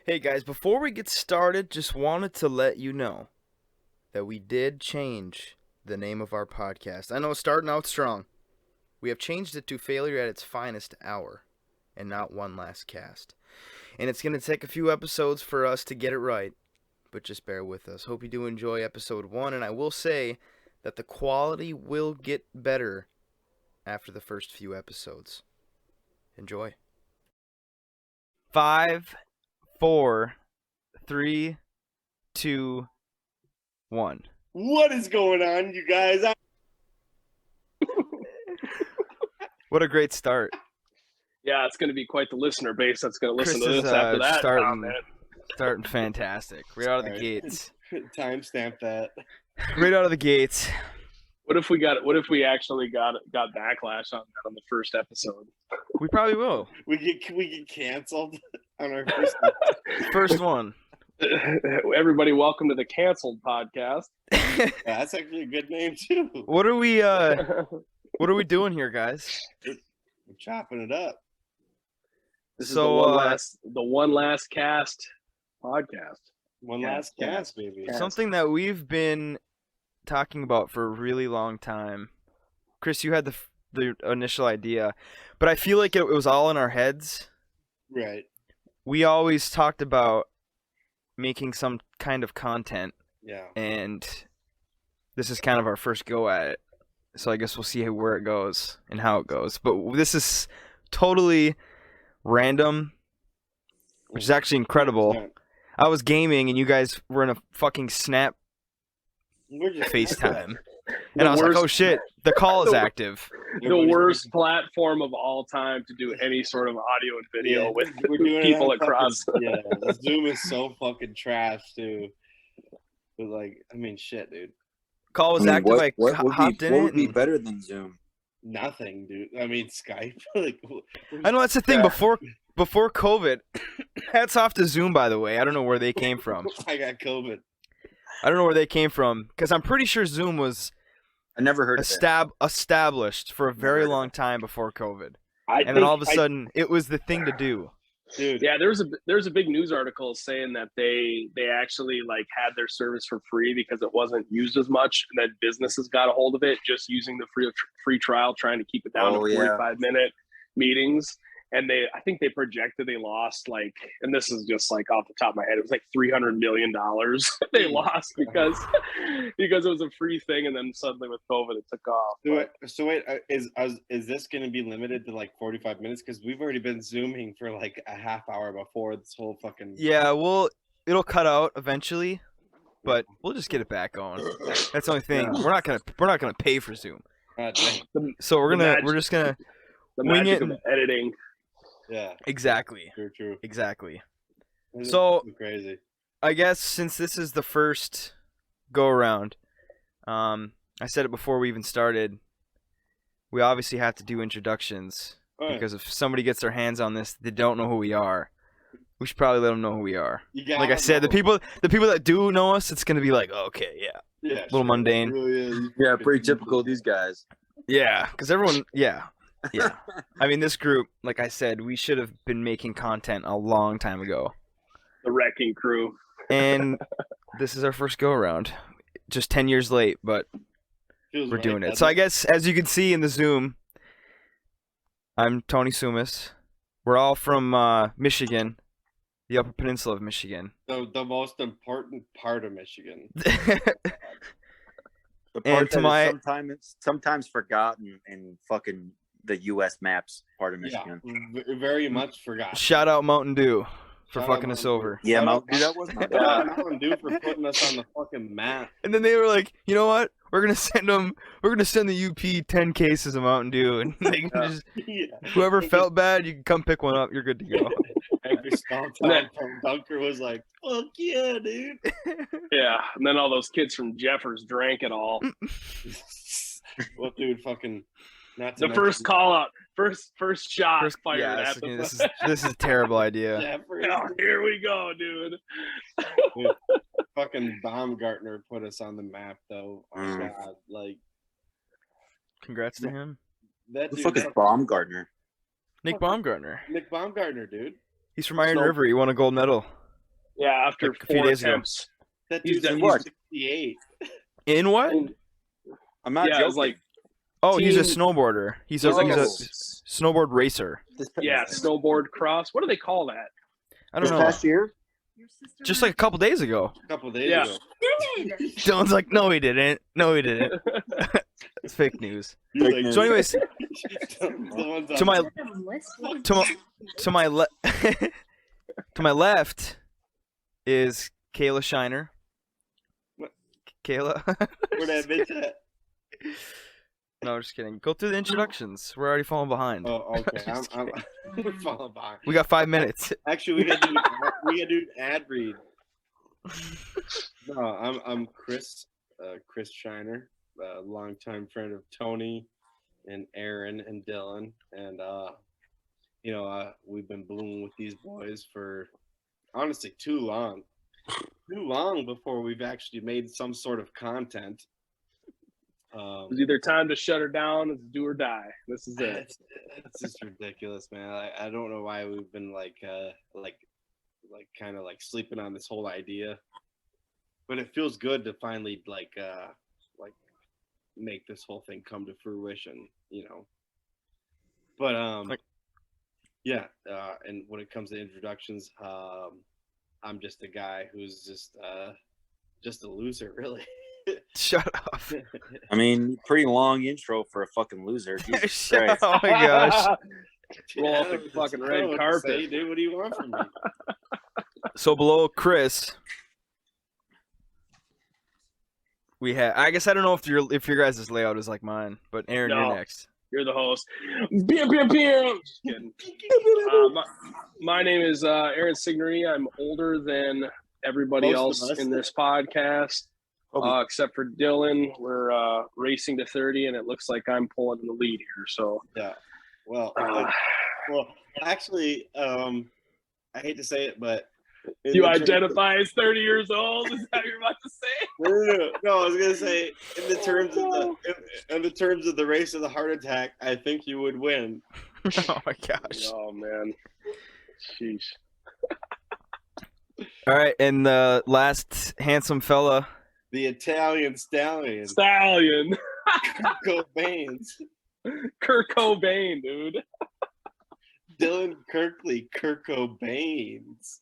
Hey guys, before we get started, just wanted to let you know that we did change the name of our podcast. I know it's starting out strong. We have changed it to Failure at its Finest Hour and not One Last Cast. And it's going to take a few episodes for us to get it right, but just bear with us. Hope you do enjoy episode 1, and I will say that the quality will get better after the first few episodes. Enjoy. 5, 4, 3, 2, 1. What is going on, you guys? What a great start. Yeah, it's going to be quite the listener base that's going to listen Chris to is, this after that. starting fantastic. Right out of the gates. Timestamp that. Right out of the gates. What if we actually got backlash on that on the first episode? We probably will. We get canceled on our first First one. Everybody, welcome to the Canceled Podcast. Yeah, that's actually a good name too. What are we doing here, guys? We're chopping it up. This is the one last cast podcast. One last cast, baby. Something that we've been talking about for a really long time. Chris, you had the initial idea, but I feel like it was all in our heads. Right. We always talked about making some kind of content. Yeah. And this is kind of our first go at it. So I guess we'll see where it goes and how it goes. But this is totally random, which is actually incredible. Yeah. I was gaming and you guys were in a fucking Snap We're just FaceTime. And I was like, oh shit, the call is active. The worst platform of all time to do any sort of audio and video with we're doing people it on across. Yeah, the Zoom is so fucking trash too. But like, I mean, shit, dude. Call was active. What hopped in would it. be and- better than Zoom? Nothing, dude. I mean, Skype. Like, I know that's the thing. Yeah. Before COVID, hats off to Zoom, by the way. I don't know where they came from. I got COVID. I don't know where they came from because I'm pretty sure Zoom was I never heard of it. established for a very long time before COVID, I and then all of a sudden it was the thing to do. dude. Yeah, there's a big news article saying that they actually like had their service for free because it wasn't used as much, and that businesses got a hold of it just using the free trial, trying to keep it down to 45-minute meetings. And I think they projected they lost like, and this is just like off the top of my head, it was like $300 million they lost because it was a free thing, and then suddenly with COVID it took off. So wait, is this going to be limited to like 45 minutes? Because we've already been zooming for like a half hour before this whole fucking. Yeah, well, it'll cut out eventually, but we'll just get it back going. That's the only thing. We're not gonna pay for Zoom, so we're just gonna The wing magic it of editing. Yeah. exactly. True. Exactly. Isn't So- it crazy. I guess since this is the first go around, I said it before we even started. We obviously have to do introductions because if somebody gets their hands on this, they don't know who we are. We should probably let them know who we are. Like I said, the people that do know us, it's gonna be like, oh, okay, yeah, a little mundane. Yeah, pretty typical of these guys. Yeah, because everyone, yeah. I mean, this group, like I said, we should have been making content a long time ago. The wrecking crew. And this is our first go around. Just 10 years late, but we're doing it. So I guess, as you can see in the Zoom, I'm Tony Sumis. We're all from Michigan, the Upper Peninsula of Michigan. The most important part of Michigan. The And part to that is sometimes forgotten in fucking the U.S. maps part of Michigan. Yeah, very much forgot. Shout out Mountain Dew for Shout out fucking us Mountain over. Yeah, Shout out- dude, that was not Shout out bad. Mountain Dew for putting us on the fucking map. And then they were like, you know what? We're gonna send the UP 10 cases of Mountain Dew, and they can just Yeah. whoever felt bad, you can come pick one up. You're good to go. Every small town from Dunker was like, fuck yeah, dude. Yeah, and then all those kids from Jeffers drank it all. Well, dude, fucking. Not to The mention- first call out, first shot fired yeah, at them. this is a terrible idea. Jeffrey. Oh, here we go, dude. Dude, fucking Baumgartner put us on the map, though. Oh, Mm. God, like Congrats to him, that Who the dude. fuck is Baumgartner? Nick Baumgartner. Nick Baumgartner, dude. He's from Iron So- River. He won a gold medal. Yeah, after Like a few 4 days ago. attempts. That He's dude's done- like he's- 68. In what? I'm not Yeah, it was joking. like Oh, he's a Team- snowboarder. He's a snowboard racer. yeah, snowboard cross. What do they call that? I don't This know. past year? Just like a couple days ago. A couple days Yeah. ago. Dylan's like, no, he didn't. No, he didn't. It's fake news. He's Fake like, news. So, anyways, Dylan's to my on- to my to my left is Kayla Shiner. What? Kayla. Where that bitch at? No, just kidding. Go through the introductions. We're already falling behind. Oh, okay. Just I'm we're falling behind. We got 5 minutes. Actually, we gotta do an ad read. No, I'm Chris, Chris Shiner, longtime friend of Tony and Aaron and Dylan, and we've been blooming with these boys for honestly too long before we've actually made some sort of content. It's either time to shut her down, it's do or die. This is it. It's just ridiculous, man. I don't know why we've been kind of sleeping on this whole idea, but it feels good to finally make this whole thing come to fruition, But yeah. And when it comes to introductions, I'm just a guy who's just a loser, really. Shut up. I mean, pretty long intro for a fucking loser. Jesus Shut Christ. up. Oh my gosh. Roll out the fucking red I don't know what to carpet. say, dude. What do you want from me? So below Chris, we have. I guess I don't know if your guys' layout is like mine, but Aaron, No. you're next. You're the host. Pew, pew, pew. Just kidding. My name is Aaron Signory. I'm older than everybody Most of else us. in this podcast, except for Dylan. We're racing to 30, and it looks like I'm pulling the lead here. So, Yeah. Well, uh, actually, I hate to say it, but you identify as 30 years old? Is that what you're about to say? No, I was gonna say in the terms of the race of the heart attack, I think you would win. Oh my gosh. Oh, man. Sheesh. All right, and the last handsome fella. The Italian stallion, Stallion. Cobains, Kurt Cobain, dude. Dylan Kirkley, Kurt Cobains.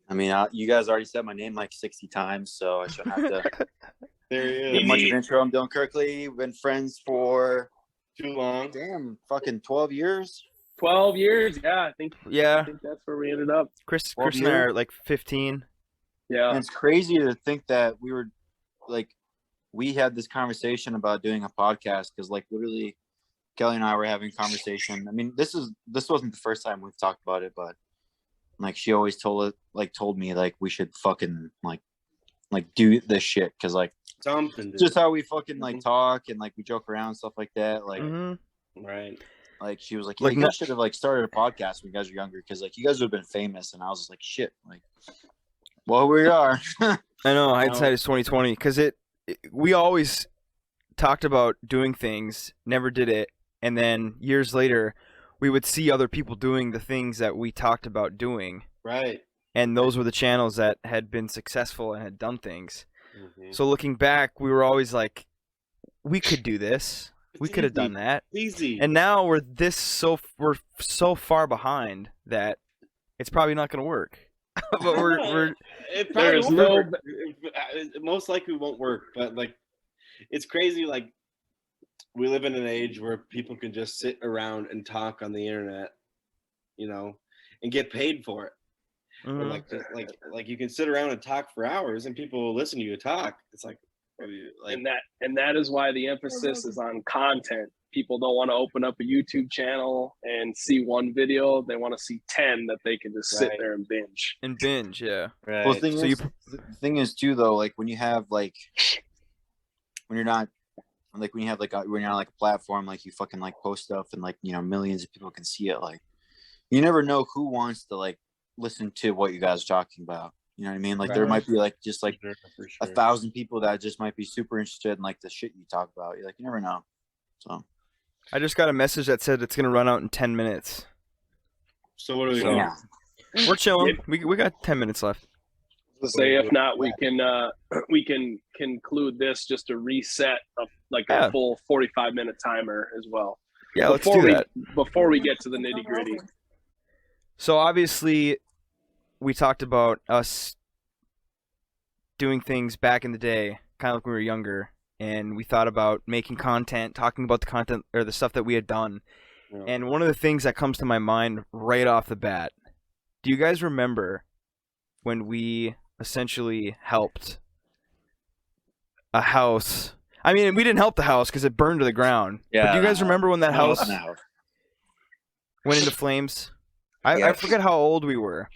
I mean, you guys already said my name like 60 times, so I shouldn't have to There he give is. much of an intro. I'm Dylan Kirkley. We've been friends for, Too long. fucking 12 years. 12 years. Yeah, I think that's where we ended up. Chris 12 and I years. are like 15. Yeah. And it's crazy to think that we had this conversation about doing a podcast because literally Kelly and I were having a conversation. I mean, this wasn't the first time we've talked about it, but she always told me we should fucking do this shit because Something. just how we fucking talk and we joke around and stuff like that. Right. She was like, Like, you guys should have started a podcast when you guys were younger because you guys would have been famous. And I was just like, shit. Well, we are. I know, hindsight is 2020 because we always talked about doing things, never did it, and then years later, we would see other people doing the things that we talked about doing, Right. and those were the channels that had been successful and had done things. Mhm. So looking back, we were always like, we could do this, we It's could have easy. done that, Easy. and now we're so far behind that it's probably not going to work. But we're It There's probably no- won't work. It most likely won't work, but it's crazy. We live in an age where people can just sit around and talk on the internet, and get paid for it. Or Mhm. you can sit around and talk for hours, and people will listen to you talk. It's And that is why the emphasis is on content. People don't want to open up a YouTube channel and see one video. They want to see 10 that they can just sit Right. there and binge. and binge, yeah. right. Well, the So you- thing is too though, when you have when you're not when you have when you're on a platform you fucking post stuff and millions of people can see it, you never know who wants to listen to what you guys are talking about. You know what I mean? There might be just For sure. 1,000 people that just might be super interested in the shit you talk about. You never know. So I just got a message that said it's going to run out in 10 minutes. So what do we yeah. do? We're chilling. We got 10 minutes left. Say if not, we can conclude this just to reset a full 45-minute timer as well. Yeah, let's do that. Before we get to the nitty-gritty. So obviously, we talked about us doing things back in the day, kind of like when we were younger, and we thought about making content, talking about the content or the stuff that we had done. Yeah. And one of the things that comes to my mind right off the bat, do you guys remember when we essentially helped a house? I mean, we didn't help the house because it burned to the ground. Yeah. But do you guys remember when that house No. went into flames? I forget how old we were.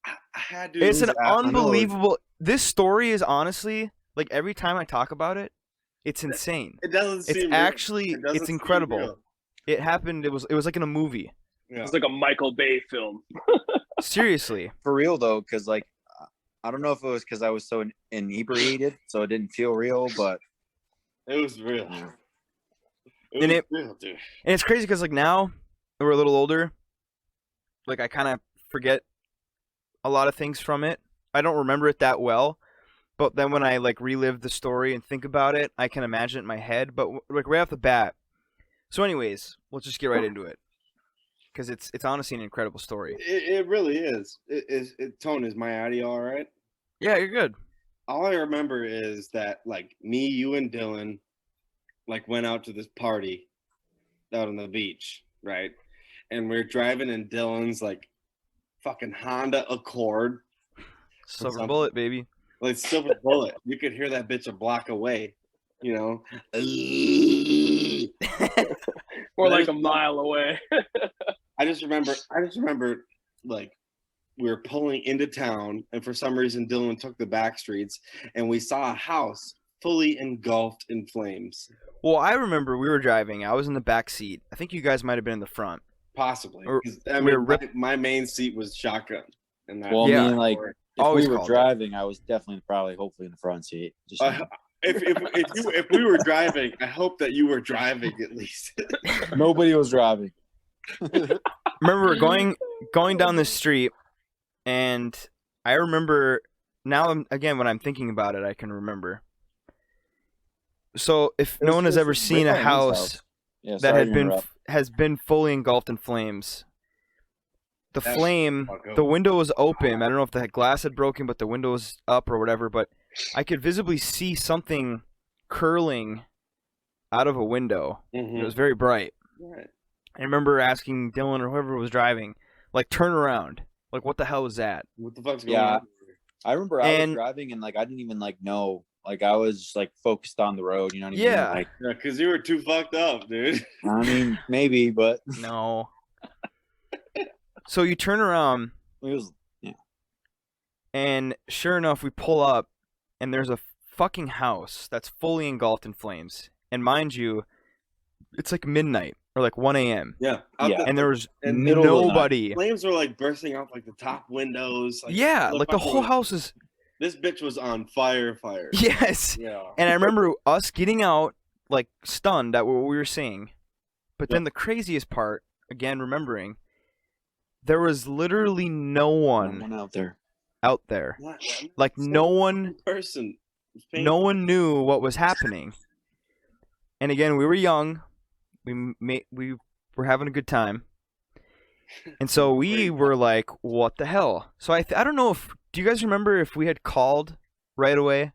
I had to. It's an unbelievable. This story is honestly, like, every time I talk about it, it's insane. It doesn't seem It's real. actually, It doesn't it's seem incredible. real. It happened. It was like in a movie. Yeah. It's like a Michael Bay film. Seriously. For real though, because like I don't know if it was because I was so inebriated, so it didn't feel real, but It was real. It And was it- real, dude. And it's crazy because, like, now that we're a little older, like, I kind of forget a lot of things from it. I don't remember it that well. But then when I, like, relive the story and think about it, I can imagine it in my head. But, like, right off the bat. So anyways, let's just get right into it. Because it's honestly an incredible story. It really is. Tone, is my audio all right? Yeah, you're good. All I remember is that, like, me, you, and Dylan, like, went out to this party out on the beach, right? And we're driving in Dylan's, like, fucking Honda Accord, Silver something. bullet, baby. like silver bullet. You could hear that bitch a block away, you know? Or like a mile away. I just remember, like, we were pulling into town, and for some reason, Dylan took the back streets, and we saw a house fully engulfed in flames. Well, I remember we were driving. I was in the back seat. I think you guys might have been in the front. Possibly. Or 'Cause, I we were mean, my main seat was shotgun. And that, well, Yeah. I mean, like if Always we were called it. driving, I was definitely probably hopefully in the front seat. Just if we were driving, I hope that you were driving at least. nobody was driving. Remember going down this street, and I remember now. Again, when I'm thinking about it, I can remember. So, if no one has ever seen a house Yeah, that sorry had to been interrupt. has been fully engulfed in flames, the That's flame, fucking- the window was open. I don't know if the glass had broken, but the window was up or whatever. But I could visibly see something curling out of a window. Mhm. It was very bright. Right. I remember asking Dylan or whoever was driving, like, turn around. Like, what the hell was that? What the fuck's going Yeah. on? I remember I And- was driving and like I didn't even like know. Like I was just like focused on the road, you know what I mean? Yeah. Like Yeah, because you were too fucked up, dude. I mean, maybe, but No. So you turn around, it was and sure enough, we pull up, and there's a fucking house that's fully engulfed in flames. And mind you, it's like midnight or like 1 a.m. Yeah. Yeah. And there was And middle of the night. nobody. flames were like bursting out like the top windows. Like, Yeah, like the whole house is. This bitch was on fire. Yes. Yeah. And I remember us getting out, like, stunned at what we were seeing. But then the craziest part, again, remembering, there was literally no one out there. out there. Not- Like, no one person. It's no painful. one knew what was happening. And again, we were young. We were having a good time. And so we were like, what the hell? So I don't know if, do you guys remember if we had called right away?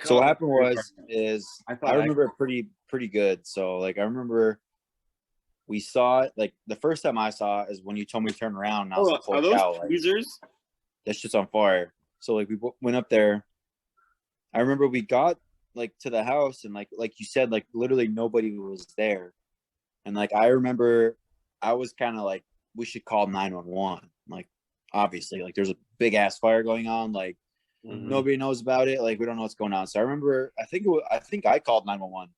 So what happened is I I thought remember it pretty good. So like I remember we saw it like the first time I saw it is when you told me to turn around and I was like, are holy those cow, like, tweezers? that shit's on fire. So like we went up there. I remember we got like to the house and like you said, like literally nobody was there. And like I remember I was kind of like, we should call 911. Like obviously, like there's a big ass fire going on, like Mhm. nobody knows about it, like we don't know what's going on. So I remember I think I called 911.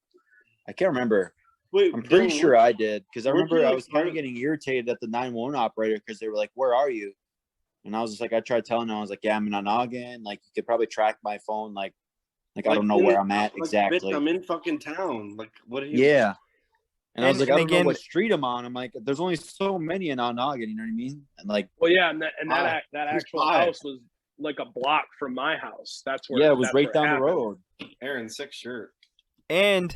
I can't remember. Wait, I'm pretty Dylan, sure I did because I weren't remember you, I like, was part kind of- of getting irritated at the 911 operator because they were like, "Where are you?" And I was just like, I tried telling them, I was like, "Yeah, I'm in Onogin. Like, you could probably track my phone. Like I don't know in- where I'm at like, exactly." Bitch, I'm in fucking town. Like, what are you? Yeah. And I was And- like, I and don't again- know what street I'm on. I'm like, there's only so many in Onogin, you know what I mean? And like, Well, yeah, and that Five. that There's actual five. house like a block from my house. That's where. Yeah, it was that's right where down the happened. road. Aaron's sick shirt. And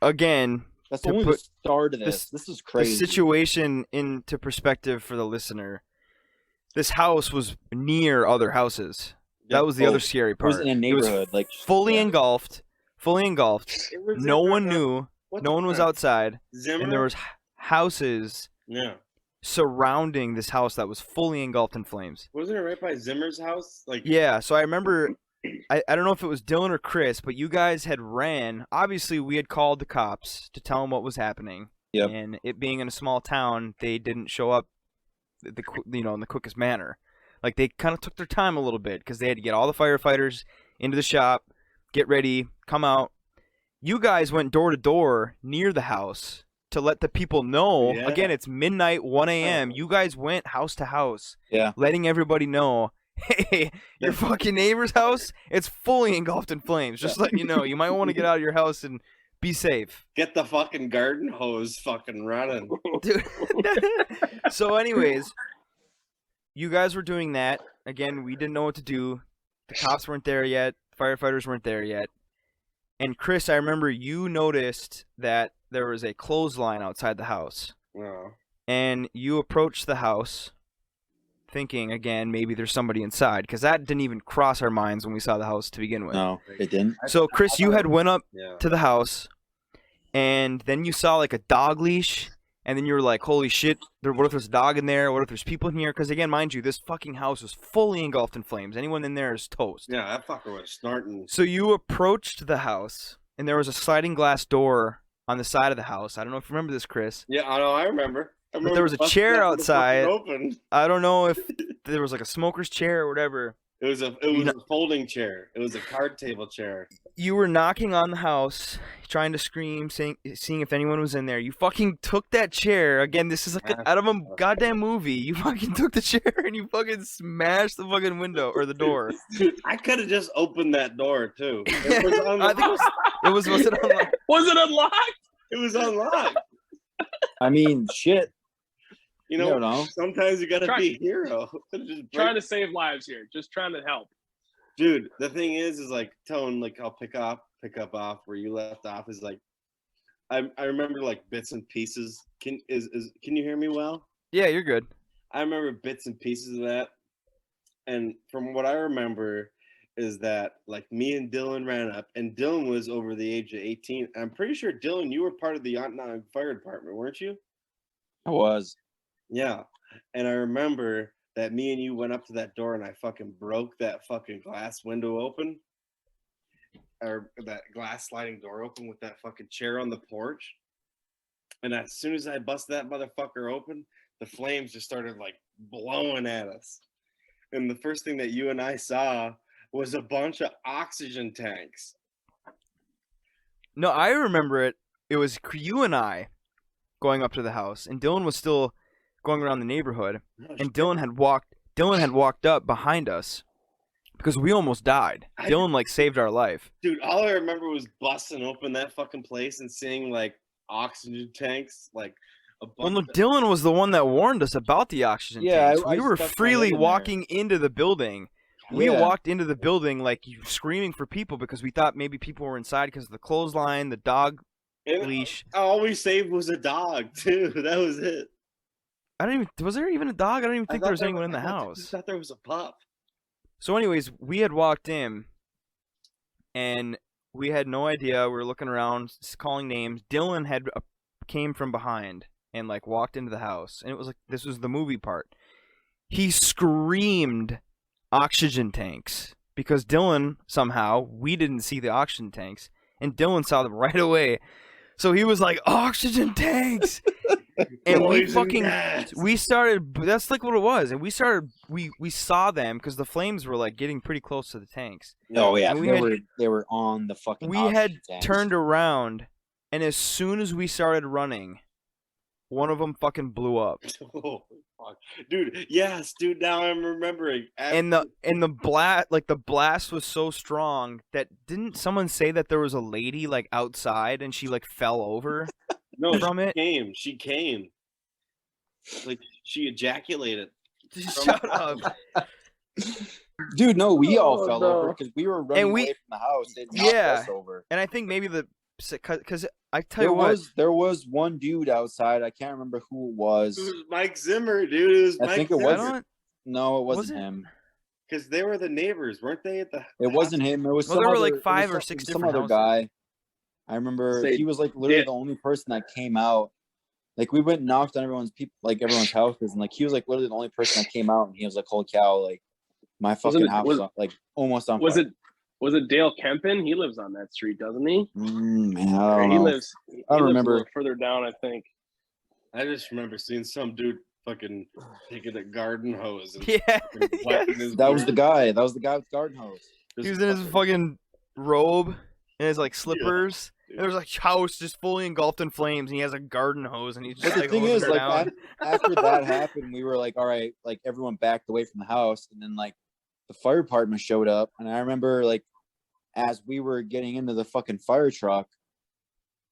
again, That's to only the put start of this- this. This is the crazy. situation into perspective for the listener. This house was near other houses. That was the other scary It was part. in a neighborhood, like fully yeah. engulfed. Fully engulfed. It was No in, one knew. what No the one was fuck? outside. Zimmer? And there was houses Yeah. surrounding this house that was fully engulfed in flames. Wasn't it right by Zimmer's house? Like, Yeah, so I remember, I don't know if it was Dylan or Chris, but you guys had ran. Obviously, we had called the cops to tell them what was happening. Yep. And it being in a small town, they didn't show up, in the quickest manner. Like, they kind of took their time a little bit because they had to get all the firefighters into the shop, get ready, come out. You guys went door to door near the house to let the people know. Yeah. Again, it's midnight, 1 a.m. You guys went house to house, Yeah. letting everybody know, hey, your fucking neighbor's house, it's fully engulfed in flames. Just letting you know, you might want to get out of your house and be safe. get the fucking garden hose fucking running. Dude. So anyways, you guys were doing that. Again, we didn't know what to do. The cops weren't there yet. Firefighters weren't there yet. And Chris, I remember you noticed that there was a clothesline outside the house. No. And you approached the house thinking, again, maybe there's somebody inside. Because that didn't even cross our minds when we saw the house to begin with. No, it didn't. So, Chris, you had went up Yeah. to the house. And then you saw like a dog leash. And then you were like, holy shit, what if there's a dog in there? What if there's people in here? Because, again, mind you, this fucking house was fully engulfed in flames. Anyone in there is toast. Yeah, that fucker was snorting. So you approached the house, and there was a sliding glass door on the side of the house. I don't know if you remember this, Chris. Yeah, I know. I remember. But there was a busting chair that motherfucker outside. Open. I don't know if there was like a smoker's chair or whatever. It was a folding chair. It was a card table chair. You were knocking on the house, trying to scream, seeing if anyone was in there. You fucking took that chair. Again, this is like out of a goddamn movie. You fucking took the chair and you fucking smashed the fucking window or the door. Dude, I could have just opened that door too. It was I think was it unlocked? Was it unlocked? It was unlocked. I mean, shit. You You know, don't know. sometimes you gotta be a hero. Just break- Trying to save lives here. Just trying to help. Dude, the thing is like Tone, like I'll pick up off where you left off is like I remember like bits and pieces. Can you hear me well? Yeah, you're good. I remember bits and pieces of that. And from what I remember is that like me and Dylan ran up and Dylan was over the age of 18. I'm pretty sure Dylan, you were part of the Ontanog Fire Department, weren't you? I was. Yeah. And I remember that me and you went up to that door and I fucking broke that fucking glass window open. Or that glass sliding door open with that fucking chair on the porch. And as soon as I busted that motherfucker open, the flames just started like blowing at us. And the first thing that you and I saw was a bunch of oxygen tanks. No, I remember it. It was you and I going up to the house, and Dylan was still going around the neighborhood, and Dylan had walked up behind us because we almost died. Dylan like saved our life. Dude, all I remember was busting open that fucking place and seeing like oxygen tanks, like a bunch. Well, no, Dylan was the one that warned us about the oxygen Yeah, tanks. I We were stuck my freely head in there. walking into the building. We Yeah. walked into the building like screaming for people because we thought maybe people were inside because of the clothesline, the dog And leash. all we saved was a dog too. That was it. Was there even a dog? I don't even think there was anyone in the I house. thought there was a pup. So anyways, we had walked in, and we had no idea. We were looking around, calling names. Dylan had came from behind and like walked into the house, and it was like this was the movie part. He screamed oxygen tanks because Dylan somehow we didn't see the oxygen tanks, and Dylan saw them right away. So he was like, oxygen tanks! And we started, that's like what it was. And we saw them because the flames were like getting pretty close to the tanks. Oh yeah, And they were on the fucking. We oxygen had tanks. turned around, and as soon as we started running, one of them fucking blew up. Oh, fuck. Dude, yes, dude, now I'm remembering. And the blast was so strong that didn't someone say that there was a lady like outside and she like fell over from it? She came. Like she ejaculated. Shut up. Dude, no, we all Oh, fell no. over because we were running And we- away from the house. It knocked us over. And I think maybe because I tell you what, There was one dude outside. I can't remember who it It was. was Mike Zimmer, dude. It was I Mike think it Zimmer. was. No, it Was wasn't it? him. Because they were the neighbors, weren't they? At the It wasn't him. It was Well, some there were other, like it was 5 or some- 6 some different other houses. guy. I remember Say, he was like literally yeah. the only person that came out. Like we went and knocked on everyone's everyone's houses, and like he was like literally the only person that came out, and he was like, "Holy cow!" Like my fucking house was like almost on Was fire. Was it Dale Kempin? He lives on that street, doesn't he? Man, I Or don't he know. lives. He I don't lives remember. a little further down, I think. I just remember seeing some dude fucking taking a garden hose and Yeah, fucking wetting his That was beard. the guy. That was the guy with the garden hose. he was in his fucking robe and his like slippers. And there was like house just fully engulfed in flames, and he has a garden hose, and he's just But the like thing hosing is, her like down. after that happened, we were like, all right, like everyone backed away from the house, and then like the fire department showed up, and I remember like as we were getting into the fucking fire truck,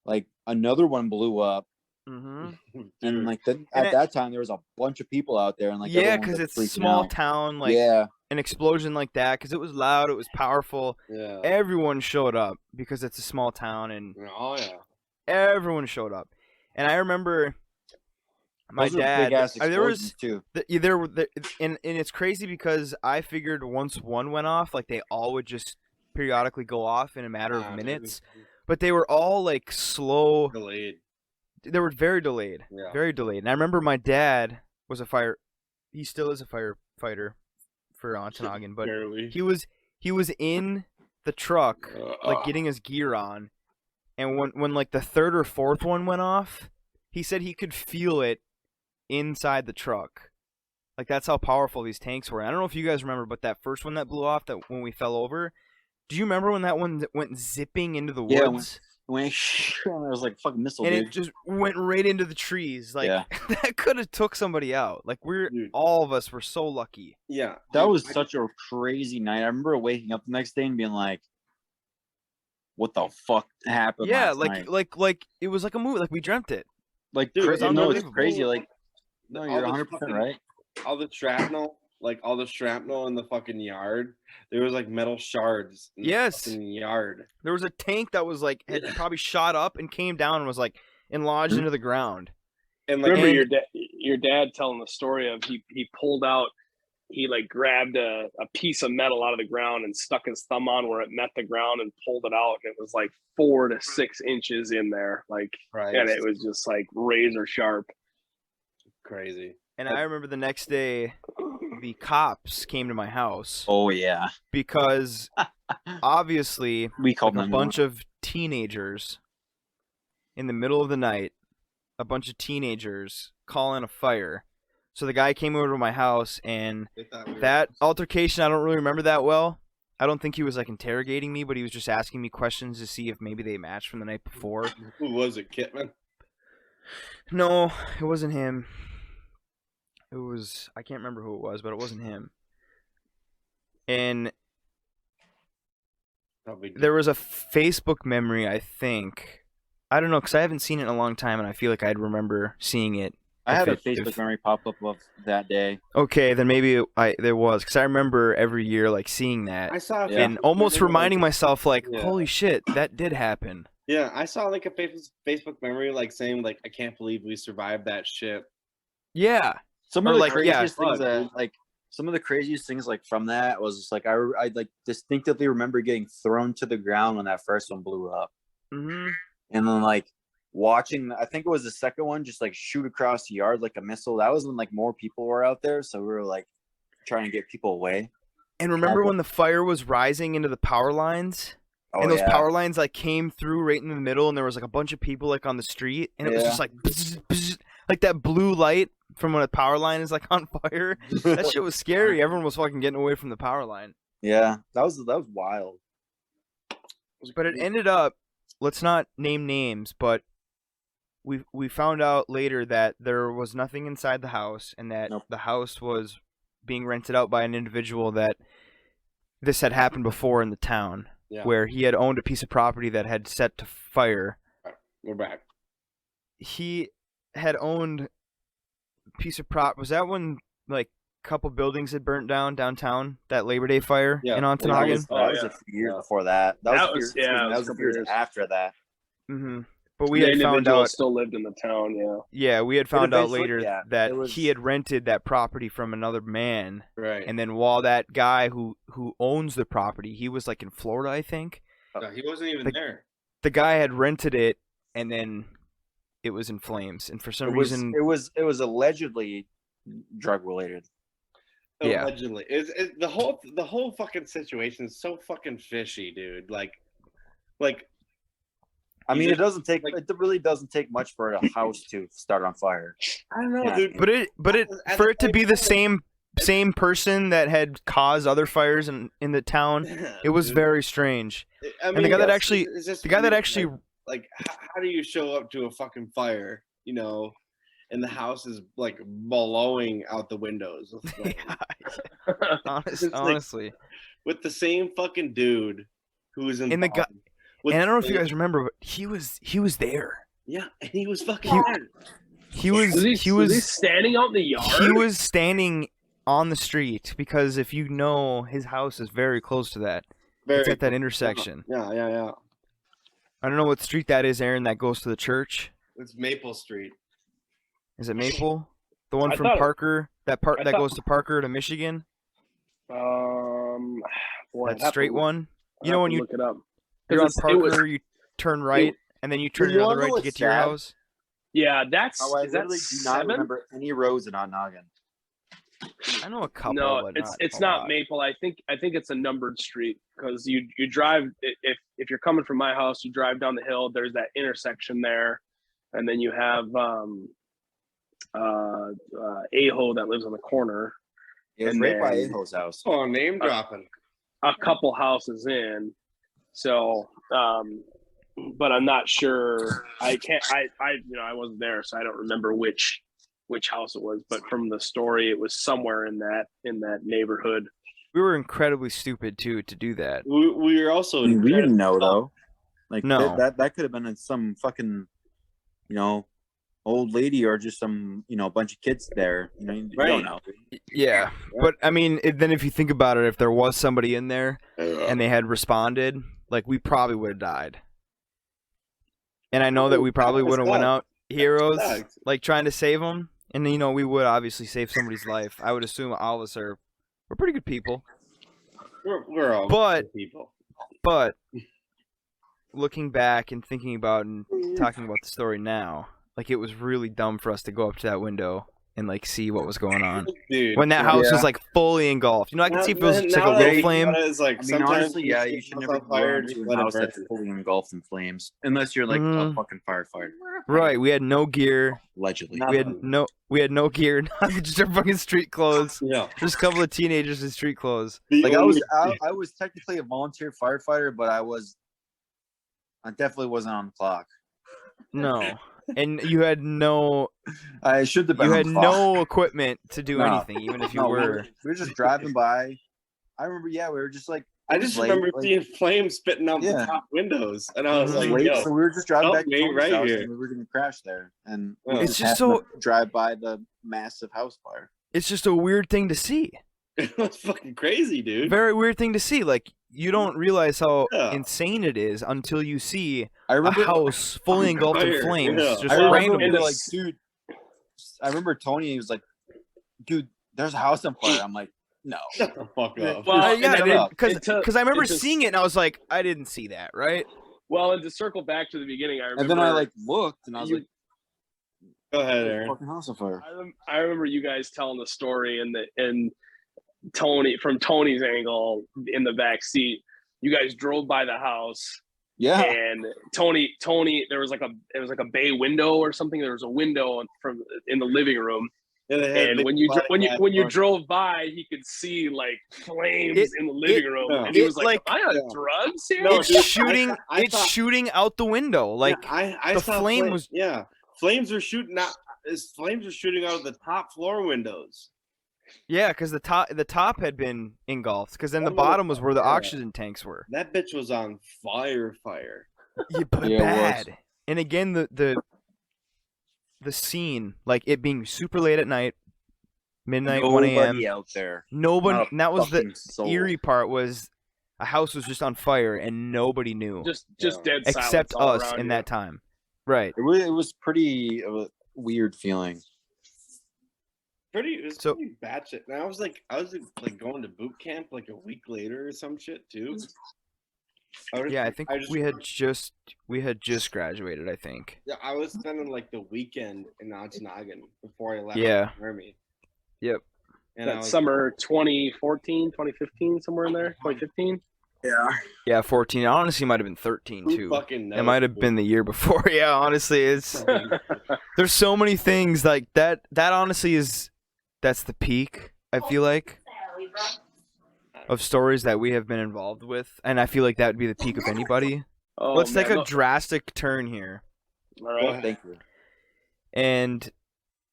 like another one blew up, Mm-hmm. and like then And at that time there was a bunch of people out there, and like Yeah, everyone was, because like, it's a freaking small out. town. Like Yeah, an explosion like that, because it was loud, it was powerful. Yeah. Everyone showed up because it's a small town, and Oh yeah. everyone showed up. And I remember my those were dad. big ass There was explosions too. there were and it's crazy because I figured once one went off, like they all would just periodically go off in a matter of minutes. But they were all like slow. Delayed. They were very delayed. Yeah. Very delayed. And I remember my dad was he still is a firefighter for Ontonagon, but Barely. he was in the truck like getting his gear on, and when like the third or fourth one went off, he said he could feel it inside the truck. Like that's how powerful these tanks were. I don't know if you guys remember, but that first one that blew off, that when we fell over, do you remember when that one went zipping into the Yeah, woods? When there was like a fucking missile, And dude. it just went right into the trees. Like Yeah. that could have took somebody out. Like Dude. all of us were so lucky. Yeah. That dude, was such a crazy night. I remember waking up the next day and being like, "What the fuck happened?" Yeah, last night? like it was like a movie. Like we dreamt it. Like Dude, no, it's it's unbelievable. crazy. Like no, all you're the 100% fucking- right. all the shrapnel, in the fucking yard. There was like metal shards in Yes. the fucking yard. There was a tank that was like had probably shot up and came down and was like enlodged into the ground. And like Remember and- your dad telling the story of he pulled out, he like grabbed a piece of metal out of the ground and stuck his thumb on where it met the ground and pulled it out, and it was like 4 to 6 inches in there, like, and it was just like razor sharp. crazy. And I remember the next day the cops came to my house Oh yeah, because obviously we called a them bunch of teenagers in the middle of the night, a bunch of teenagers calling a fire. So the guy came over to my house, and They thought we were- that altercation, I don't really remember that well. I don't think he was like interrogating me, but he was just asking me questions to see if maybe they matched from the night before. Who was it, Kitman? No, it wasn't him. It was, I can't remember who it was, but it wasn't him. And Probably there was a Facebook memory, I think. I don't know, because I haven't seen it in a long time, and I feel like I'd remember seeing it. I had a if it- Facebook memory pop up of that day. Okay, then maybe there was, because I remember every year like seeing that I saw a Yeah. and Facebook almost memory, reminding myself like, Yeah. holy shit, that did happen. Yeah, I saw like a Facebook memory like saying like I can't believe we survived that shit. Yeah, Some Or, of the like, yeah. craziest things Fuck, that dude. like some of the craziest things like from that was just like I like distinctively remember getting thrown to the ground when that first one blew up, hmm and then like watching. I think it was the second one just like shoot across the yard like a missile. That was when like more people were out there, so we were like trying to get people away. And remember when the fire was rising into the power lines? Oh, And those yeah. power lines like came through right in the middle, and there was like a bunch of people like on the street, and it was Yeah. just like bzz, bzz, like that blue light from when a power line is like on fire. That shit was scary. Everyone was fucking getting away from the power line. Yeah, that was wild. But it ended up, let's not name names, but we found out later that there was nothing inside the house, and that Nope. the house was being rented out by an individual that this had happened before in the town, Yeah. where he had owned a piece of property that had set to fire. We're back. He had owned a piece of was that when like couple buildings had burnt down downtown. That Labor Day fire Yeah. in That Ontonagon. That was a few years before that. That was it a was a few years years. after that. Mm-hmm. But we The had found individual out. still lived in the town. Yeah. Yeah, we had found out eventually- later yeah, that it was- he had rented that property from another man, Right. and then while that guy who owns the property, he was like in Florida, I think. No, he wasn't even there. The guy had rented it, and then it was in flames, and for some reason, it was allegedly drug related. Yeah. Allegedly, the whole fucking situation is so fucking fishy, dude. Like. I mean, just- it really doesn't take much for a house to start on fire. I don't know, Yeah. dude. but it At for the it to be the same same person that had caused other fires in the town, it was Dude. very strange. I And the guy that it's- actually, it's just the guy that weird, actually, like how do you show up to a fucking fire, and the house is like blowing out the windows with flame. It's like- honestly, with the same fucking dude who was in And the guy- with and I don't know if the- you guys remember, but he was there. Yeah, and he was fucking He- dead. He was Was he standing out in the yard? he was standing on the street because if you know, his house is very close to that. It's at that intersection. Yeah. I don't know what street that is, Aaron, that goes to the church. It's Maple Street. Is it Maple? The one I from thought- Parker, that I thought- goes to Parker to Michigan? Boy, I'd That have straight to- one? I'd You know have when to you look it up. you're on 'Cause it Parker, was- you turn right, and then you turn You another wanna know right to what's get to your sad? house? Yeah, that's Oh, I is that literally do not 7? remember any roads in Ontonagon. I know a couple. No, but it's a not lot. Maple. I think it's a numbered street because you drive if you're coming from my house, you drive down the hill. There's that intersection there, and then you have Aho that lives on the corner. It was And right by then- Aho's house. Oh, name dropping. A couple houses in, so but I'm not sure. I can't. I wasn't there, so I don't remember which house it was. But from the story, it was somewhere in that neighborhood. We were incredibly stupid too to do that. We were also I mean, we didn't know though. Like No. that could have been some fucking, old lady or just some bunch of kids there. You Right. don't know. Yeah, but I mean, then if you think about it, if there was somebody in there and they had responded, like we probably would have died. And I know that we probably would have went out heroes, Facts. like trying to save them. And we would obviously save somebody's life. I would assume all of us we're pretty good people. We're all But- good people. But looking back and thinking about and talking about the story now, like it was really dumb for us to go up to that window and like see what was going on Dude, when that house Yeah. was like fully engulfed. I can see if it was just like now a that low you flame. think about it, it's like I mean, sometimes honestly, yeah, you you should set never house on fire, go just into a let it house burn. that's fully engulfed in flames, unless you're like a Mhm. fucking firefighter. Right, we had no gear. Allegedly. Not- We had no gear. Just our fucking street clothes. Yeah. Just a couple of teenagers in street clothes. Like I was technically a volunteer firefighter, but I definitely wasn't on the clock. No, and you had no I should have been. you on had the clock. no equipment to do No. anything, even if you No, were. we were just driving by. I remember, we were just like. I just late, remember like- seeing flames spitting out the Yeah. top windows, and I was Mhm. like, late, "Yo, so we were just driving help back to me Tony's right house, here. and we were going to crash there, and we It's just happened so- to drive by the massive house fire. It's just a weird thing to see. it was fucking crazy, dude." Very weird thing to see. Like you don't realize how Yeah. insane it is until you see I a remember. house fully engulfed in Fire, flames. yeah. Just I remember randomly. we were like, dude. I remember Tony. He was like, "Dude, there's a house on fire." I'm like, "No." Shut the fuck up. Well, Yeah, and then- because I remember it just- seeing it and I was like, I didn't see that, right? Well, and to circle back to the beginning, I remember. And then I like looked, and I was You- like, Go ahead, "There's a Aaron. fucking house on fire." I remember you guys telling the story and Tony from Tony's angle in the back seat. You guys drove by the house Yeah. and Tony there was like a bay window or something. There was a window in the living room, Yeah, they had and big when you glass drove by, he could see like flames It- in the living room, yeah. and he It, was like, like- "Am I on Yeah. drugs here?" No, It's dude, shooting. I It's thought- shooting out the window. Like Yeah, I the saw flame was- flames were shooting out. Flames were shooting out of the top floor windows. yeah, because the top had been engulfed. Because then the That was- bottom was where the yeah. oxygen tanks were. That bitch was on fire. Yeah, but Yeah, it was. bad. And again, the scene, like it being super late at night, midnight, 1 a.m. Nobody out there. Nobody. Not a And that was the fucking soul. eerie part. Was a house was just on fire and nobody knew Just dead silence except all us around in you. that time. Right. It was pretty weird feeling. It was So- pretty batshit. And I was like going to boot camp like a week later or some shit too. Yeah, I think we had just graduated. I think. Yeah, I was spending like the weekend in Ontonagon before I left Yeah. the army. Yep. And I That was, summer 2014, 2015, somewhere in there. 2015. Yeah. Yeah, 14. It honestly might have been 13 who too. fucking knows? It might have been the year before. Yeah, honestly, it's there's so many things like that. That honestly that's the peak. I feel like of stories that we have been involved with, and I feel like that would be the peak of anybody. Oh, Let's take man, a look- drastic turn here, All Go right. ahead. Thank you. and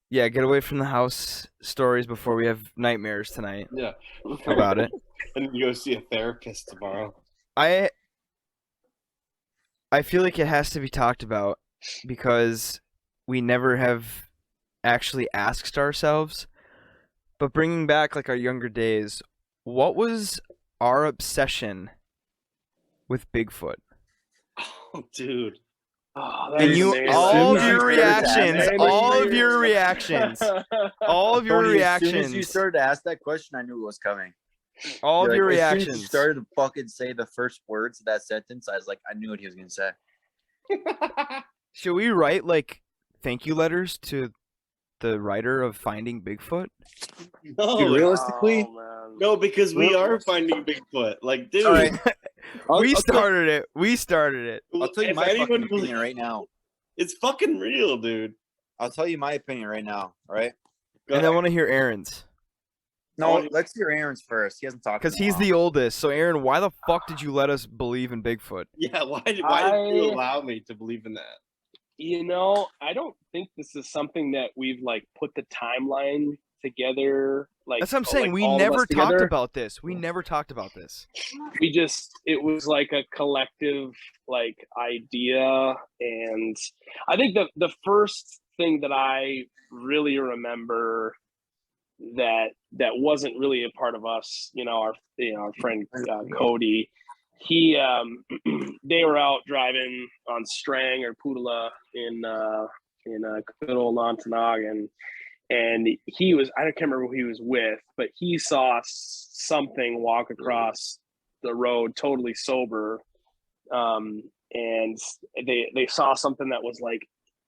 yeah, get away from the house stories before we have nightmares tonight Yeah. about it. And you go see a therapist tomorrow. I feel like it has to be talked about because we never have actually asked ourselves. But bringing back like our younger days, what was our obsession with Bigfoot? Oh, dude. Oh, that And is you, amazing. all of As soon your as you started to ask reactions, that all question, of your reactions, all of your Tony, as soon as you reactions, started to ask that question, I knew it was coming. all of Like, your as soon as you reactions. started to fucking say the first words of that sentence, I was like, I knew what he was gonna say. Should we write like thank you letters to the writer of Finding Bigfoot? No, Dude, realistically, Oh, man. no, because we are finding Bigfoot. Like, dude. all right, We started it. We started it. I'll tell you if my fucking anyone opinion right now. It's fucking real, dude. I'll tell you my opinion right now. All right. Go And I ahead. want to hear Aaron's No, Oh, let's hear Aaron's first. He hasn't talked because in a he's while. the oldest. So Aaron, why the fuck did you let us believe in Bigfoot? Yeah, why did you allow me to believe in that? You know, I don't think this is something that we've like put the timeline together. Like That's what I'm saying. like, We all of never us talked together. about this. We never talked about this. It was like a collective like idea, and I think the first thing that I really remember that wasn't really a part of us, our friend Cody, he they were out driving on Strang or Pudala in good old Ontonagon, and he was, I can't remember who he was with, but he saw something walk across the road totally sober, and they saw something that was like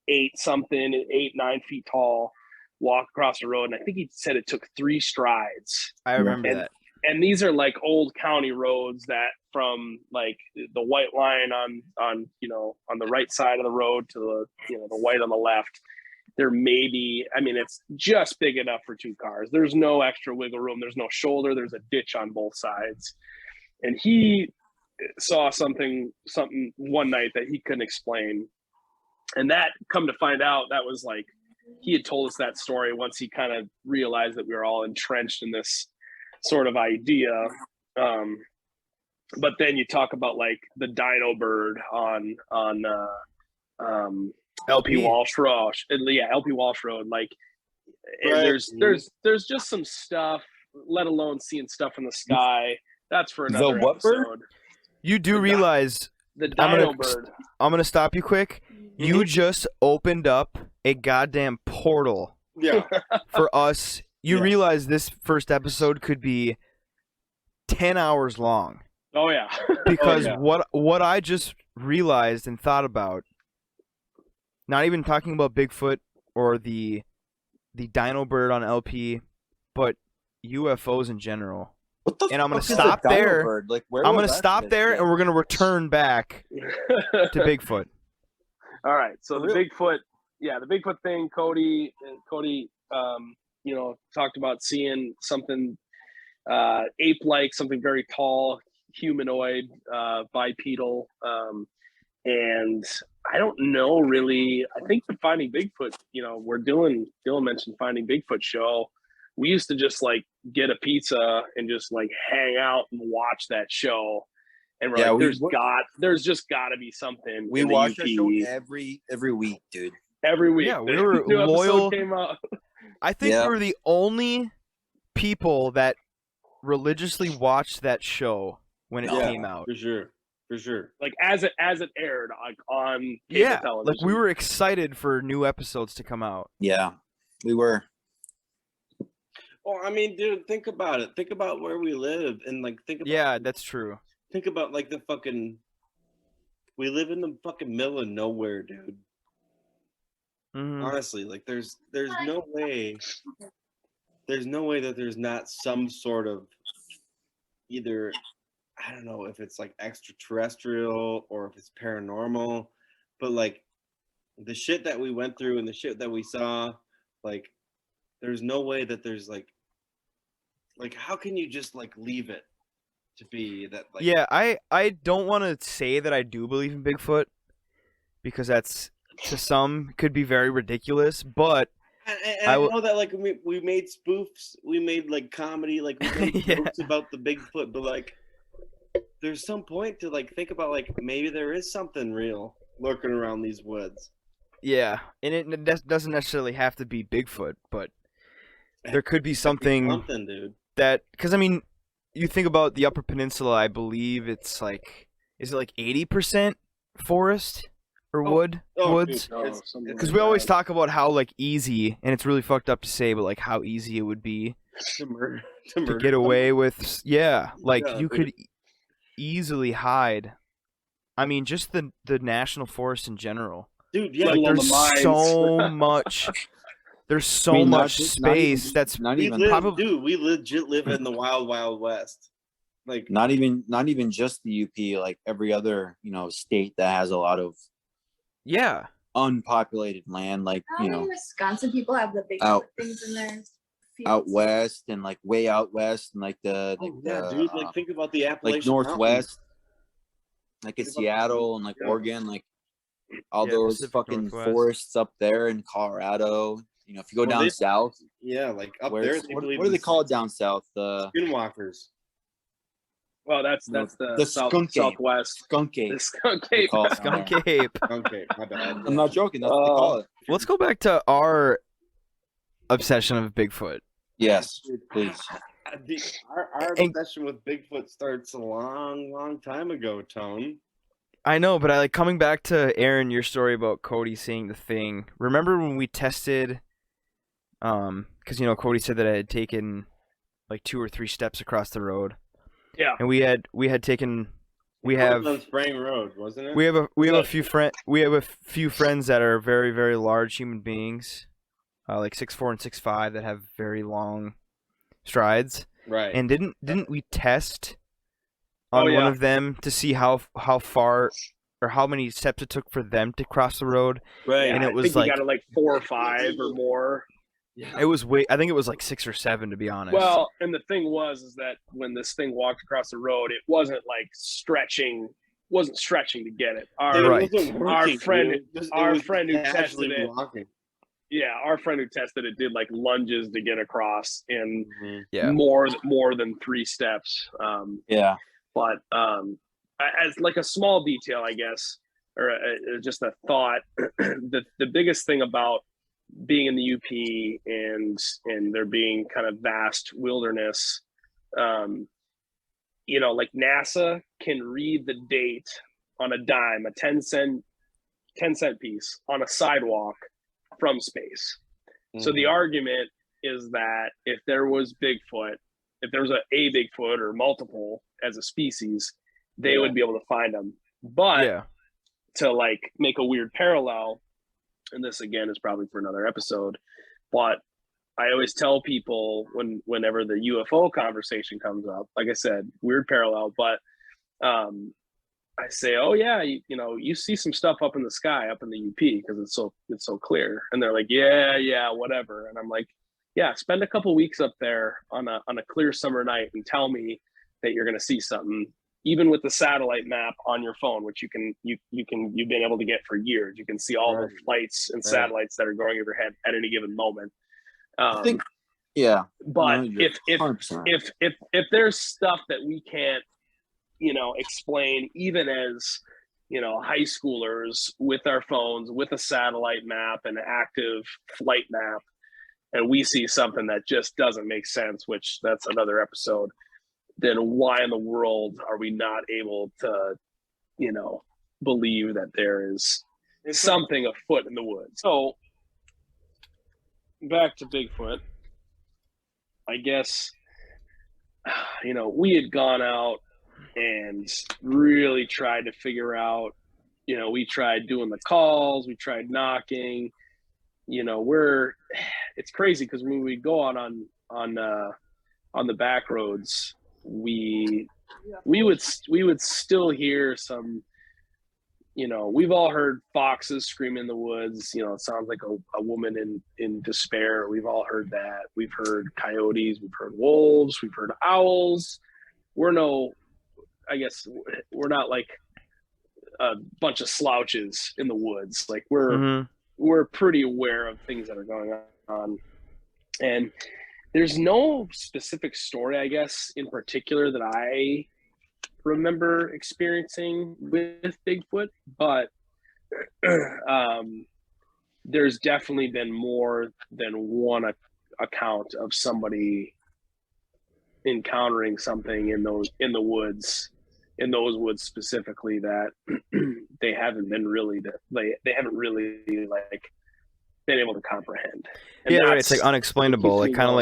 9 feet tall walk across the road, and I think he said it took 3 strides. I remember And- that. And these are like old county roads that from like the white line on the right side of the road to the white on the left. There may be, I mean, it's just big enough for 2 cars. There's no extra wiggle room. There's no shoulder. There's a ditch on both sides. And he saw something one night that he couldn't explain. And that, come to find out, that was like, he had told us that story once he kind of realized that we were all entrenched in this sort of idea. But then you talk about like the dino bird on LP Walsh Road. Yeah, LP Walsh Road. Like, and Right. there's just some stuff, let alone seeing stuff in the sky. That's for The another what bird? episode. You do The realize The I'm dino gonna- bird. I'm gonna stop you quick. You just opened up a goddamn portal Yeah. for us. You Yeah. realize this first episode could be 10 hours long Oh yeah. because yeah. what I just realized and thought about, not even talking about Bigfoot or the dino bird on LP, but UFOs in general. What the And I'm gonna fuck is stop a dino there. bird? Like, where I'm was gonna that stop shit? there and we're gonna return back to Bigfoot. All right, so For the real? Bigfoot, the Bigfoot thing. Cody, talked about seeing something ape-like, something very tall, humanoid, bipedal, and I don't know really. I think the Finding Bigfoot, where Dylan mentioned Finding Bigfoot show, we used to just like get a pizza and just like hang out and watch that show. And we're Yeah, like, we- there's just got to be something. We in the watch that show UP every week, dude. every week. Yeah, we The were new episode loyal. Came out. I think Yeah. we were the only people that religiously watched that show when it Yeah, came out. for sure. Like as it aired on cable Yeah, television. like we were excited for new episodes to come out. Yeah, we were. Well, I mean, dude, think about it. Think about where we live, and like think about Yeah, that's true. think about like the fucking. We live in the fucking middle of nowhere, dude. Mhm. Honestly, like there's no way. There's no way that there's not some sort of either. I don't know if it's like extraterrestrial or if it's paranormal, but like the shit that we went through and the shit that we saw, like there's no way that there's like how can you just like leave it to be that like Yeah, I don't want to say that I do believe in Bigfoot because that's to some could be very ridiculous, but I know that like we made spoofs, we made like comedy, like we made Yeah. jokes about the Bigfoot, but like there's some point to like think about like maybe there is something real lurking around these woods. yeah, and it doesn't necessarily have to be Bigfoot, but there could be something dude. that because I mean, you think about the Upper Peninsula, I believe it's like is it like 80% forest or woods? Dude, Because we always talk about how like easy, and it's really fucked up to say, but like how easy it would be to get away with. Yeah, like Yeah, you dude. could easily hide. I mean, just the national forest in general. Dude, yeah, Let alone There's the mines. so much. There's so I mean, not much just- not even- space. That's not we even live, probably- dude, we legit live in the wild, wild west. Like, not even just the UP, like every other state that has a lot of yeah. unpopulated land, like In Wisconsin, people have the big Out- things in their fields. out west and like way out west and like the oh yeah, dude, like think about the Appalachian like northwest, like in Think about Seattle and like yeah. Oregon, like all Yeah, those Pacific fucking Northwest. forests up there in Colorado. If you go Well, down they- south, Mountains. Yeah, like up where there. it's- They what believe do they in call it down south? The skinwalkers. Well, that's The the skunk ape. southwest. skunk ape. The skunk they ape. call it down Skunk there. ape. Okay, my bad. I'm not joking. That's what they call it. Let's go back to our obsession of Bigfoot. Yes, please. Our And- obsession with Bigfoot starts a long, long time ago, Tone. I know, but I like coming back to Aaron, your story about Cody seeing the thing. Remember when we tested? Because Cody said that I had taken like 2 or 3 steps across the road. Yeah. And we had taken. We It have was on Spring Road, wasn't it? we have a few friends that are very, very large human beings, like 6'4" and 6'5", that have very long strides. Right. And didn't we test on Oh, one yeah. of them to see how far or how many steps it took for them to cross the road? right. and it I was think like- you got to like 4 or 5 or more. Yeah. It was I think it was like 6 or 7 to be honest. Well, and the thing is that when this thing walked across the road, it wasn't like stretching to get it. Our Dude, it Right. wasn't Our working, friend- dude. It our was friend who casually tested it. walking. yeah, our friend who tested it did like lunges to get across in yeah. more than 3 steps. Yeah. But as like a small detail, I guess, or just a thought, the biggest thing about being in the UP and there being kind of vast wilderness, like NASA can read the date on a dime, a 10-cent piece on a sidewalk from space. So the argument is that if there was Bigfoot, if there was a Bigfoot or multiple as a species, they Yeah. would be able to find them. But Yeah. to like make a weird parallel, and this again is probably for another episode, but I always tell people whenever the UFO conversation comes up, like I said, weird parallel, but I say, oh yeah, you see some stuff up in the sky, up in the UP, because it's so clear, and they're like, yeah, whatever, and I'm like, yeah, spend a couple weeks up there on a clear summer night and tell me that you're gonna see something, even with the satellite map on your phone, which you've been able to get for years. You can see all the Right. flights and Right. satellites that are going overhead at any given moment. I think. Yeah. But No, you're if 100% right. if there's stuff that we can't explain, even as high schoolers with our phones with a satellite map and active flight map, and we see something that just doesn't make sense, which that's another episode, then why in the world are we not able to, believe that there is something afoot in the woods? So back to Bigfoot, I guess, we had gone out and really tried to figure out, we tried doing the calls, we tried knocking, it's crazy because when we go out on the back roads, we would still hear some, we've all heard foxes scream in the woods. It sounds like a woman in despair. We've all heard that. We've heard coyotes, we've heard wolves, we've heard owls. I guess we're not like a bunch of slouches in the woods. Like we're pretty aware of things that are going on. And there's no specific story, I guess, in particular that I remember experiencing with Bigfoot, but there's definitely been more than one account of somebody encountering something in those woods specifically that they haven't really like been able to comprehend. And yeah, right. It's like unexplainable, like kind of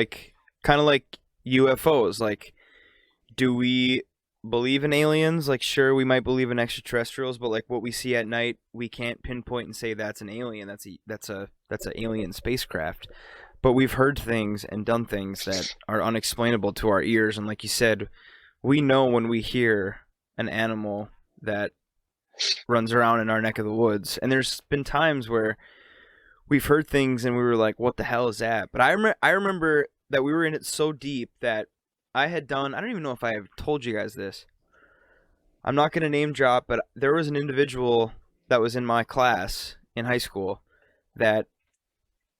like UFOs. Like, do we believe in aliens? Like, sure, we might believe in extraterrestrials, but like what we see at night, we can't pinpoint and say that's an alien. That's a alien spacecraft. But we've heard things and done things that are unexplainable to our ears. And like you said, we know when we hear an animal that runs around in our neck of the woods. And there's been times where we've heard things and we were like, what the hell is that? But I remember that we were in it so deep that I don't even know if I have told you guys this. I'm not going to name drop, but there was an individual that was in my class in high school that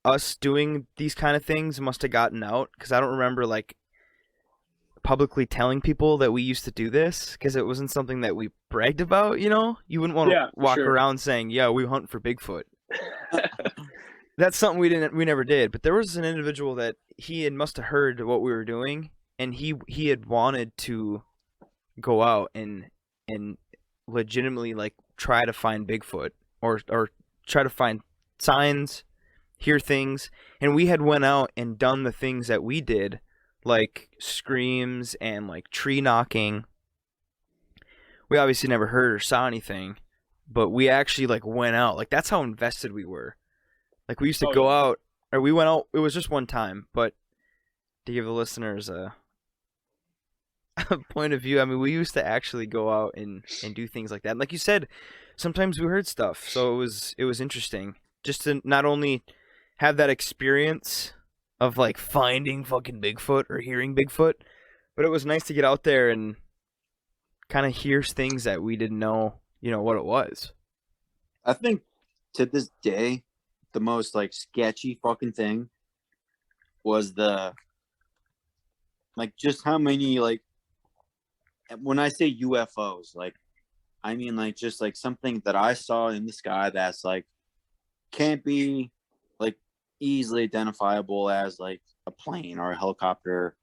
us doing these kind of things must have gotten out, because I don't remember like publicly telling people that we used to do this, because it wasn't something that we bragged about. You wouldn't want to walk around saying, yeah, we hunt for Bigfoot. That's something we never did. But there was an individual that he must have heard what we were doing, and he had wanted to go out and legitimately like try to find Bigfoot or try to find signs, hear things. And we had went out and done the things that we did, like screams and like tree knocking. We obviously never heard or saw anything, but we actually like went out. Like, that's how invested we were. Like, we used to go out, or we went out. It was just one time, but to give the listeners a point of view, I mean, we used to actually go out and do things like that. And like you said, sometimes we heard stuff, so it was interesting just to not only have that experience of like finding fucking Bigfoot or hearing Bigfoot, but it was nice to get out there and kind of hear things that we didn't know, what it was. I think to this day, the most like sketchy fucking thing was just how many, like, when I say UFOs, like, I mean like just like something that I saw in the sky that's like can't be like easily identifiable as like a plane or a helicopter,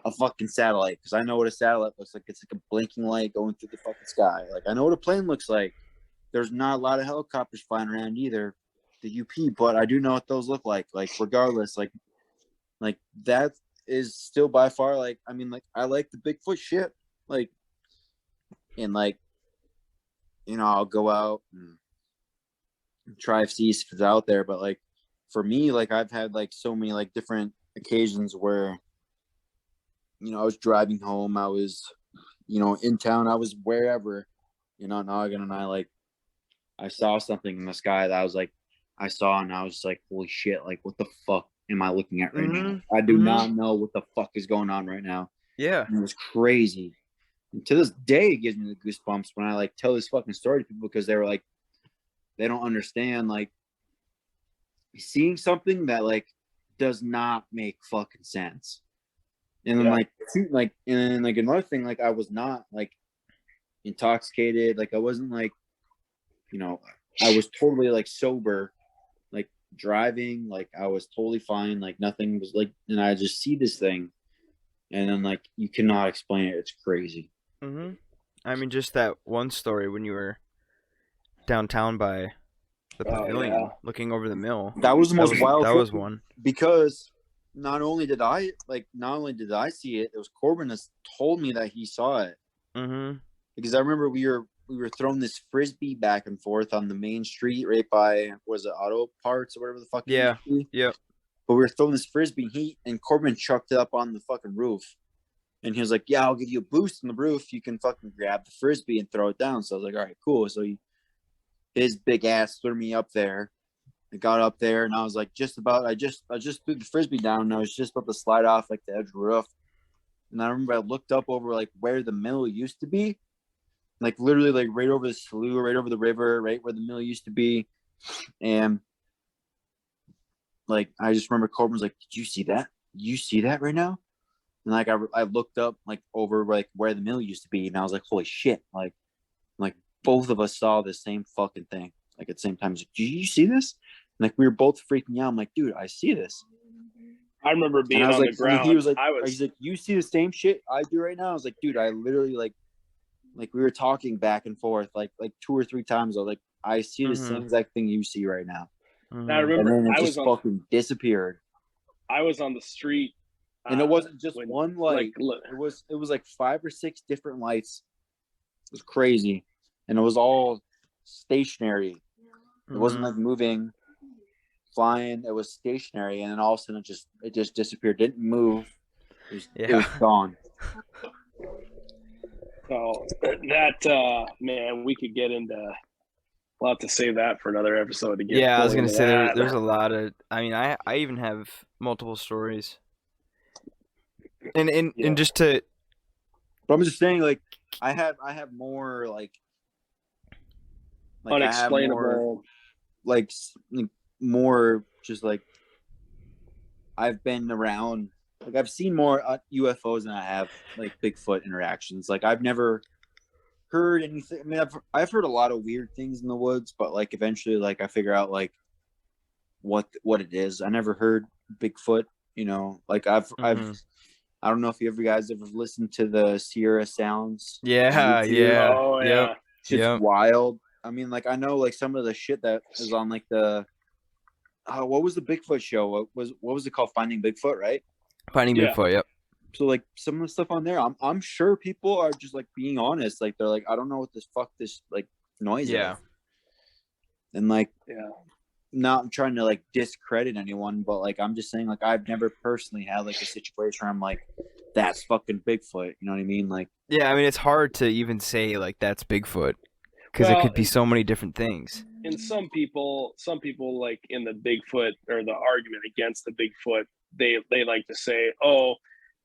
a fucking satellite, because I know what a satellite looks like. It's like a blinking light going through the fucking sky. Like, I know what a plane looks like. There's not a lot of helicopters flying around either, the UP, but I do know what those look like. Like, regardless, like that is still by far, like, I mean, like, I like the Bigfoot shit, like, and like, I'll go out and try to see if it's out there. But like, for me, like, I've had like so many like different occasions where, I was driving home, I was, in town, I was wherever, Noggin, and I saw something in the sky that I saw, and I was like, holy shit, like, what the fuck am I looking at right now? I do not know what the fuck is going on right now. Yeah. And it was crazy. And to this day, it gives me the goosebumps when I like tell this fucking story to people, because they were like, they don't understand, like, seeing something that like does not make fucking sense. And then and like another thing, like, I was not like intoxicated, like I wasn't like, I was totally like sober, like driving, like I was totally fine, like nothing was like, and I just see this thing, and then like you cannot explain it. It's crazy. Mm-hmm. I mean, just that one story when you were downtown by the pavilion, looking over the mill. That was the most wild. That was one. Because not only did I see it, it was Corbin that told me that he saw it. Mm-hmm. Because I remember we were throwing this frisbee back and forth on the main street right by, was it Auto Parts or whatever the fuck? Yeah. Yep. But we were throwing this frisbee, and Corbin chucked it up on the fucking roof. And he was like, yeah, I'll give you a boost on the roof. You can fucking grab the frisbee and throw it down. So I was like, all right, cool. So his big ass threw me up there. I got up there, and I was like, I just threw the frisbee down, and I was just about to slide off like the edge of the roof. And I remember I looked up over like where the mill used to be, like literally like right over the slough, right over the river, right where the mill used to be. And like I just remember Corbin was like, "Did you see that? You see that right now?" And like I looked up like over like where the mill used to be, and I was like, "Holy shit!" Like both of us saw the same fucking thing like at the same time. Like, "Did you see this?" And like we were both freaking out. I'm like, "Dude, I see this." I remember being on the ground. He was like, he's like, "You see the same shit I do right now?" I was like, "Dude, I literally like we were talking back and forth like 2 or 3 times. I was like, I see the same exact thing you see right now." Mm-hmm. I remember, and then it just fucking disappeared. I was on the street, and it wasn't just one light. It was like 5 or 6 different lights. It was crazy, and it was all stationary. It wasn't like moving, flying. It was stationary, and then all of a sudden it just disappeared. Didn't move. It was gone. So that man, we could get into. We'll have to save that for another episode to get. Yeah, I was gonna say there's a lot of. I mean, I even have multiple stories. And just to. But I'm just saying, like I have more like unexplainable, more just like I've been around. Like I've seen more UFOs than I have like Bigfoot interactions. Like I've never heard anything. I mean, I've heard a lot of weird things in the woods, but like eventually, like I figure out like what it is. I never heard Bigfoot. You know, like I don't know if you guys ever listened to the Sierra Sounds. Yeah. Oh, yeah. It's wild. I mean, like I know like some of the shit that is on like the what was the Bigfoot show? What was it called? Finding Bigfoot, right? Finding Bigfoot, yep. So like some of the stuff on there, I'm sure people are just like being honest. Like they're like, I don't know what this like noise is. And like not trying to like discredit anyone, but like I'm just saying like I've never personally had like a situation where I'm like, that's fucking Bigfoot. You know what I mean? Like I mean it's hard to even say like that's Bigfoot because it could be so many different things. And some people like in the Bigfoot or the argument against the Bigfoot, they like to say, oh,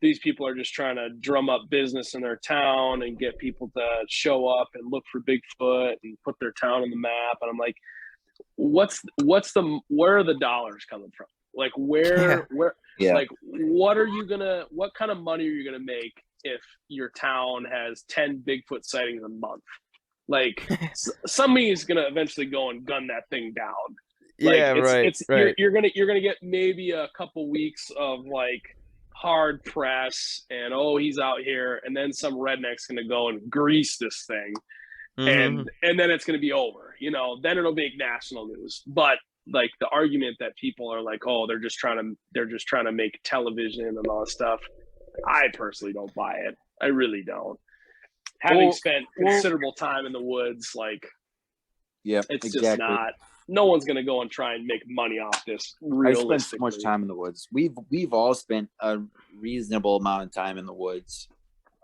these people are just trying to drum up business in their town and get people to show up and look for Bigfoot and put their town on the map. And I'm like, where are the dollars coming from? Like where like what kind of money are you gonna make if your town has 10 Bigfoot sightings a month? Like somebody's gonna eventually go and gun that thing down. Like, right. You're gonna get maybe a couple weeks of like hard press and he's out here, and then some redneck's gonna go and grease this thing, and then it's gonna be over. You know, then it'll make national news. But like the argument that people are like, oh, they're just trying to make television and all that stuff. I personally don't buy it. I really don't. Having spent considerable time in the woods, like, it's just not. No one's gonna go and try and make money off this. I spent so much time in the woods. We've all spent a reasonable amount of time in the woods.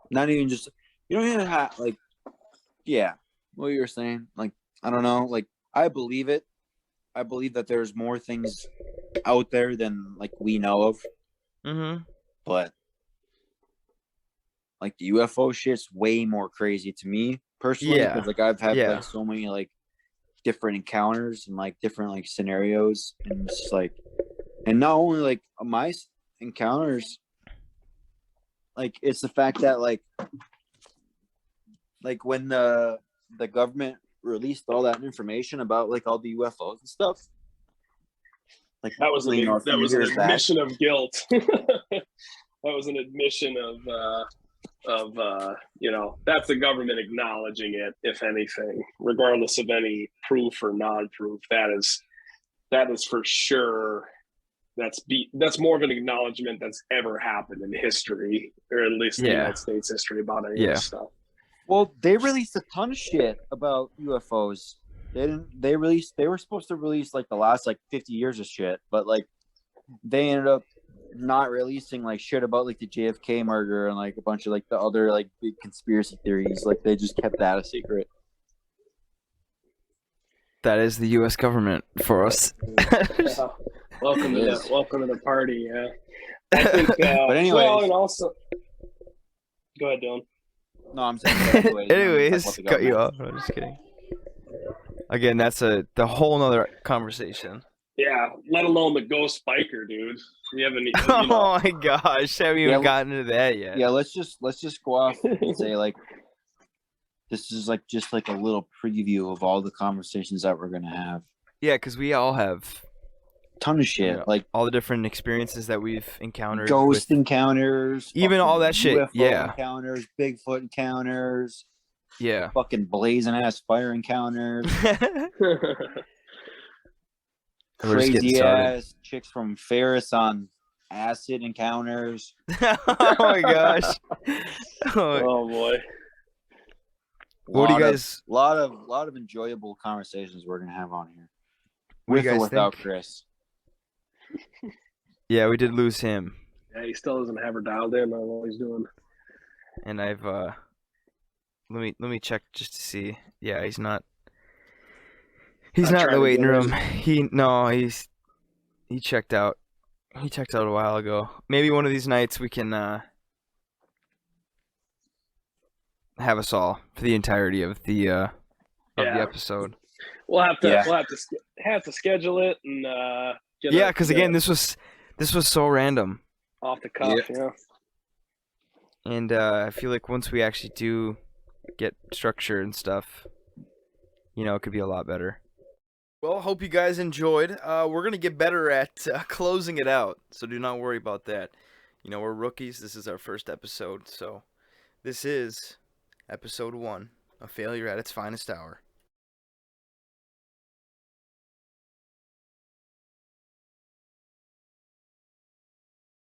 Not even just you don't even have like, what you were saying. Like I don't know. Like I believe it. I believe that there's more things out there than like we know of. But like the UFO shit's way more crazy to me personally because like I've had like so many like different encounters and like different like scenarios, and it's like, and not only like my encounters, like it's the fact that like when the government released all that information about like all the UFOs and stuff, Like That was you know, a that few was an years back. admission of guilt. That was an admission of you know, that's the government acknowledging it, if anything, regardless of any proof or non-proof. That is for sure. That's more of an acknowledgement that's ever happened in history, or at least in the United States history, about any of this stuff. Well, they released a ton of shit about UFOs. They were supposed to release like the last like 50 years of shit, but like they ended up not releasing like shit about like the JFK murder and like a bunch of like the other like big conspiracy theories. Like they just kept that a secret. That is the U.S. government for us. Welcome to the party. Yeah, I think. But anyways, well, and also, go ahead, Dylan. No, I'm saying anyways, cut you off. I'm just kidding. Again, that's the whole nother conversation. Yeah, let alone the ghost biker, dude. We haven't. You know. Oh my gosh, haven't even gotten into that yet. Yeah, let's just go off and say like this is like just like a little preview of all the conversations that we're gonna have. Yeah, because we all have ton of shit, you know, like all the different experiences that we've encountered, ghost encounters, even all that shit. UFO encounters, Bigfoot encounters, fucking blazing ass fire encounters, crazy ass chicks from Ferris on acid encounters. Oh my gosh! Oh boy! What do you guys? Lot of enjoyable conversations we're gonna have on here. With or without Chris. Yeah, we did lose him. Yeah, he still doesn't have her dialed in on what he's doing. And I've let me check just to see. Yeah, he's not. He's not in the waiting room. He checked out. He checked out a while ago. Maybe one of these nights we can have us all for the entirety of the episode. We'll have to schedule it and because again, this was so random, off the cuff, yeah. And I feel like once we actually do get structure and stuff, you know, it could be a lot better. Well, hope you guys enjoyed. We're gonna get better at closing it out, so do not worry about that. You know, we're rookies. This is our first episode, so this is episode 1, A Failure at Its Finest Hour.